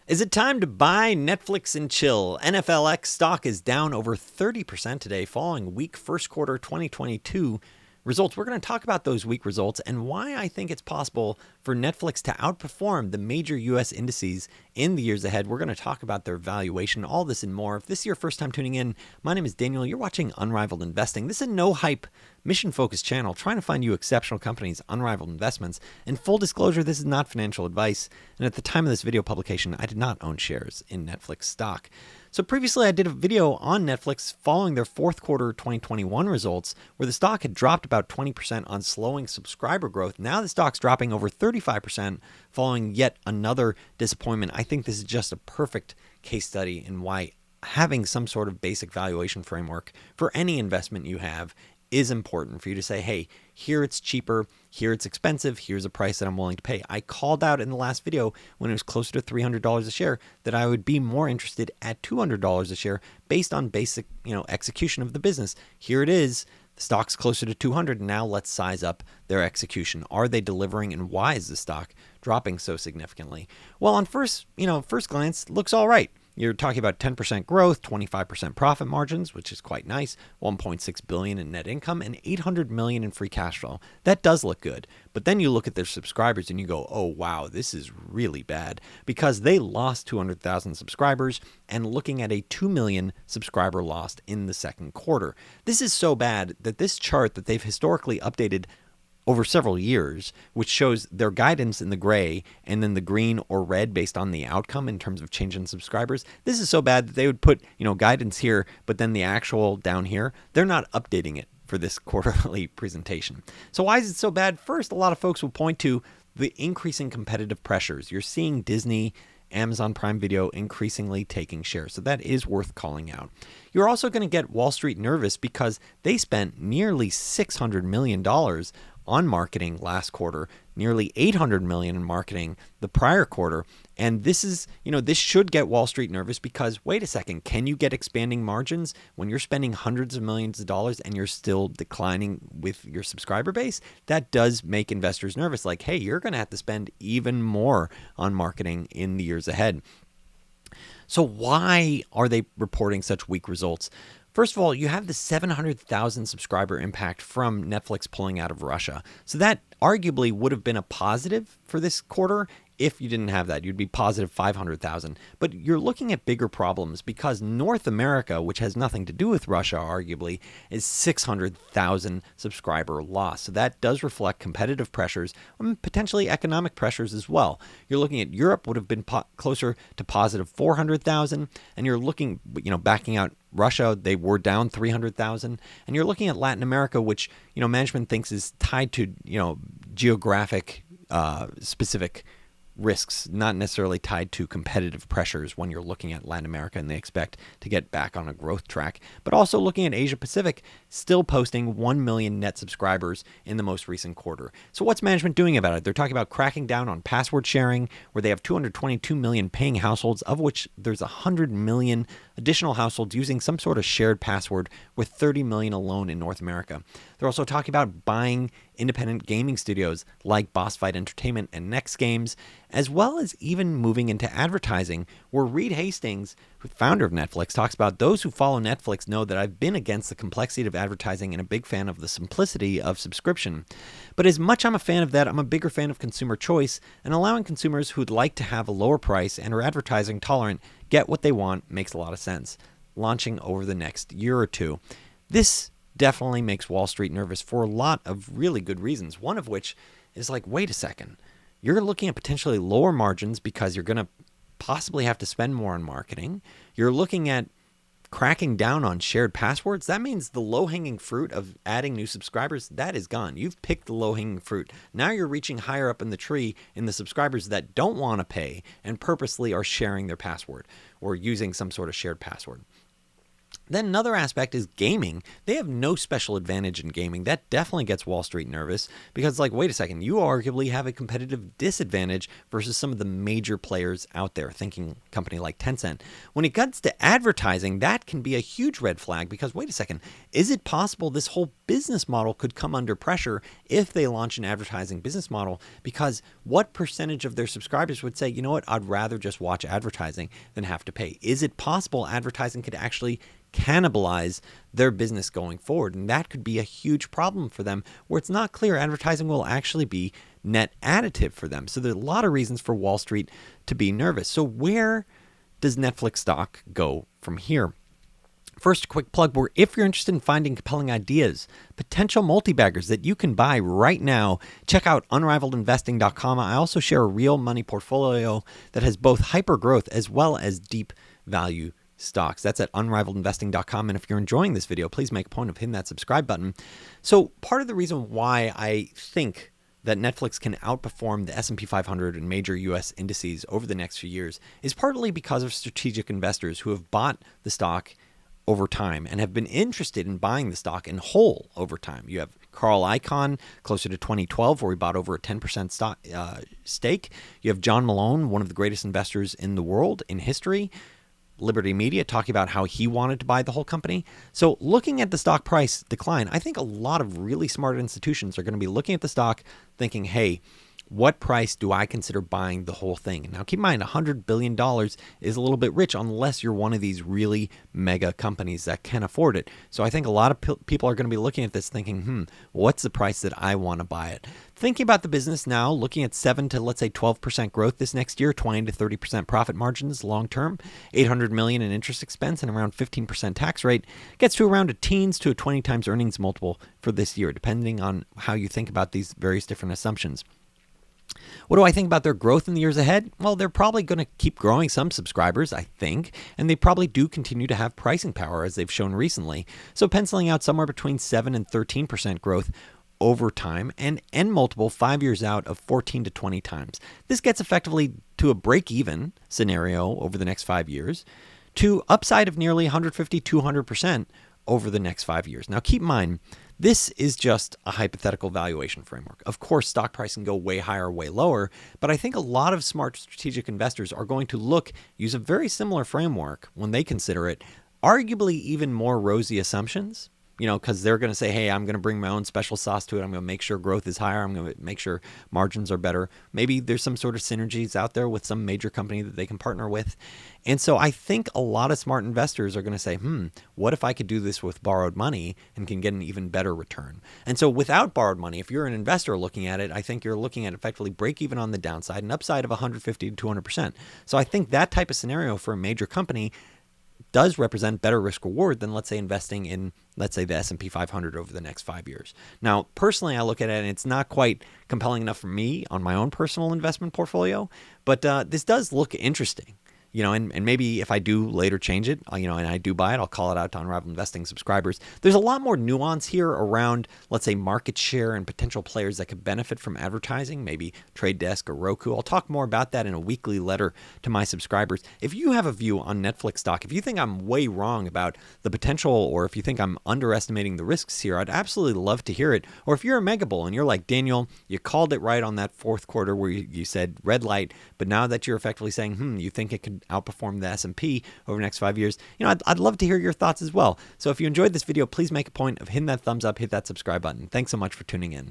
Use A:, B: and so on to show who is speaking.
A: Is it time to buy Netflix and chill? NFLX stock is down over 30% today following weak first quarter 2022 results. We're going to talk about those weak results and why I think it's possible for Netflix to outperform the major US indices in the years ahead. We're going to talk about their valuation, all this and more. If this is your first time tuning in, my name is Daniel. You're watching Unrivaled Investing. This is a no hype, mission focused channel trying to find you exceptional companies, unrivaled investments. And full disclosure, this is not financial advice. And at the time of this video publication, I did not own shares in Netflix stock. So previously I did a video on Netflix following their fourth quarter 2021 results where the stock had dropped about 20% on slowing subscriber growth. Now the stock's dropping over 35% following yet another disappointment. I think this is just a perfect case study in why having some sort of basic valuation framework for any investment you have is important for you to say, hey, here it's cheaper, here it's expensive, here's a price that I'm willing to pay. I called out in the last video when it was closer to $300 a share that I would be more interested at $200 a share based on basic, execution of the business. Here it is. The stock's closer to 200. Now let's size up their execution. Are they delivering, and why is the stock dropping so significantly? Well, on first glance, looks all right. You're talking about 10% growth, 25% profit margins, which is quite nice, 1.6 billion in net income, and 800 million in free cash flow. That does look good. But then you look at their subscribers and you go, oh, wow, this is really bad because they lost 200,000 subscribers and looking at a 2 million subscriber loss in the second quarter. This is so bad that this chart that they've historically updated over several years, which shows their guidance in the gray and then the green or red based on the outcome in terms of change in subscribers. This is so bad that they would put, guidance here, but then the actual down here, they're not updating it for this quarterly presentation. So why is it so bad? First, a lot of folks will point to the increasing competitive pressures. You're seeing Disney, Amazon Prime Video increasingly taking shares. So that is worth calling out. You're also going to get Wall Street nervous because they spent nearly $600 million on marketing last quarter, nearly 800 million in marketing the prior quarter. And this is, this should get Wall Street nervous because wait a second, can you get expanding margins when you're spending hundreds of millions of dollars and you're still declining with your subscriber base? That does make investors nervous. Like, hey, you're going to have to spend even more on marketing in the years ahead. So why are they reporting such weak results? First of all, you have the 700,000 subscriber impact from Netflix pulling out of Russia. So that arguably would have been a positive for this quarter if you didn't have that. You'd be positive 500,000. But you're looking at bigger problems because North America, which has nothing to do with Russia, arguably, is 600,000 subscriber loss. So that does reflect competitive pressures and potentially economic pressures as well. You're looking at Europe would have been closer to positive 400,000. And you're looking, backing out Russia, they were down 300,000. And you're looking at Latin America, which, management thinks is tied to, geographic specific risks, not necessarily tied to competitive pressures when you're looking at Latin America and they expect to get back on a growth track. But also looking at Asia Pacific, still posting 1 million net subscribers in the most recent quarter. So what's management doing about it? They're talking about cracking down on password sharing, where they have 222 million paying households, of which there's 100 million additional households using some sort of shared password, with 30 million alone in North America. They're also talking about buying independent gaming studios like Boss Fight Entertainment and Next Games, as well as even moving into advertising, where Reed Hastings, founder of Netflix, talks about those who follow Netflix know that I've been against the complexity of advertising and a big fan of the simplicity of subscription. But as much I'm a fan of that, I'm a bigger fan of consumer choice and allowing consumers who'd like to have a lower price and are advertising tolerant get what they want makes a lot of sense. Launching over the next year or two. This definitely makes Wall Street nervous for a lot of really good reasons. One of which is like, wait a second, you're looking at potentially lower margins because you're going to possibly have to spend more on marketing. You're looking at cracking down on shared passwords. That means the low-hanging fruit of adding new subscribers, that is gone. You've picked the low-hanging fruit. Now you're reaching higher up in the tree in the subscribers that don't want to pay and purposely are sharing their password or using some sort of shared password. Then another aspect is gaming. They have no special advantage in gaming. That definitely gets Wall Street nervous because, like, wait a second, you arguably have a competitive disadvantage versus some of the major players out there, thinking company like Tencent. When it comes to advertising, that can be a huge red flag because, wait a second, is it possible this whole business model could come under pressure if they launch an advertising business model? Because what percentage of their subscribers would say, you know what, I'd rather just watch advertising than have to pay? Is it possible advertising could actually cannibalize their business going forward? And that could be a huge problem for them where it's not clear advertising will actually be net additive for them. So there's a lot of reasons for Wall Street to be nervous. So where does Netflix stock go from here? First, a quick plug where if you're interested in finding compelling ideas, potential multi-baggers that you can buy right now, check out unrivaledinvesting.com. I also share a real money portfolio that has both hyper growth as well as deep value stocks. That's at unrivaledinvesting.com. And if you're enjoying this video, please make a point of hitting that subscribe button. So part of the reason why I think that Netflix can outperform the S&P 500 and major US indices over the next few years is partly because of strategic investors who have bought the stock over time and have been interested in buying the stock in whole over time. You have Carl Icahn closer to 2012 where he bought over a 10% stock stake. You have John Malone, one of the greatest investors in the world in history, Liberty Media, talking about how he wanted to buy the whole company. So looking at the stock price decline, I think a lot of really smart institutions are going to be looking at the stock thinking, hey, what price do I consider buying the whole thing? Now, keep in mind, $100 billion is a little bit rich unless you're one of these really mega companies that can afford it. So I think a lot of people are going to be looking at this thinking, what's the price that I want to buy it? Thinking about the business now, looking at 7 to, let's say, 12% growth this next year, 20 to 30% profit margins long term, $800 million in interest expense, and around 15% tax rate, gets to around a teens to a 20 times earnings multiple for this year, depending on how you think about these various different assumptions. What do I think about their growth in the years ahead? Well, they're probably going to keep growing some subscribers, I think, and they probably do continue to have pricing power as they've shown recently. So penciling out somewhere between 7 and 13% growth over time and end multiple 5 years out of 14 to 20 times. This gets effectively to a break-even scenario over the next 5 years to upside of nearly 150, 200% over the next 5 years. Now, keep in mind, this is just a hypothetical valuation framework. Of course, stock price can go way higher or way lower, but I think a lot of smart strategic investors are going to use a very similar framework when they consider it, arguably even more rosy assumptions, because they're going to say, hey, I'm going to bring my own special sauce to it. I'm going to make sure growth is higher. I'm going to make sure margins are better. Maybe there's some sort of synergies out there with some major company that they can partner with. And so I think a lot of smart investors are going to say, what if I could do this with borrowed money and can get an even better return? And so without borrowed money, if you're an investor looking at it, I think you're looking at effectively break even on the downside and upside of 150 to 200%. So I think that type of scenario for a major company does represent better risk reward than, let's say, investing in, let's say, the S&P 500 over the next 5 years. Now, personally, I look at it and it's not quite compelling enough for me on my own personal investment portfolio, but this does look interesting. And maybe if I do later change it, and I do buy it, I'll call it out to Unrivaled Investing subscribers. There's a lot more nuance here around, let's say, market share and potential players that could benefit from advertising, maybe Trade Desk or Roku. I'll talk more about that in a weekly letter to my subscribers. If you have a view on Netflix stock, if you think I'm way wrong about the potential, or if you think I'm underestimating the risks here, I'd absolutely love to hear it. Or if you're a mega bull and you're like, Daniel, you called it right on that fourth quarter where you said red light, but now that you're effectively saying, you think it could outperform the S&P over the next 5 years, I'd love to hear your thoughts as well. So if you enjoyed this video, please make a point of hitting that thumbs up, hit that subscribe button. Thanks so much for tuning in.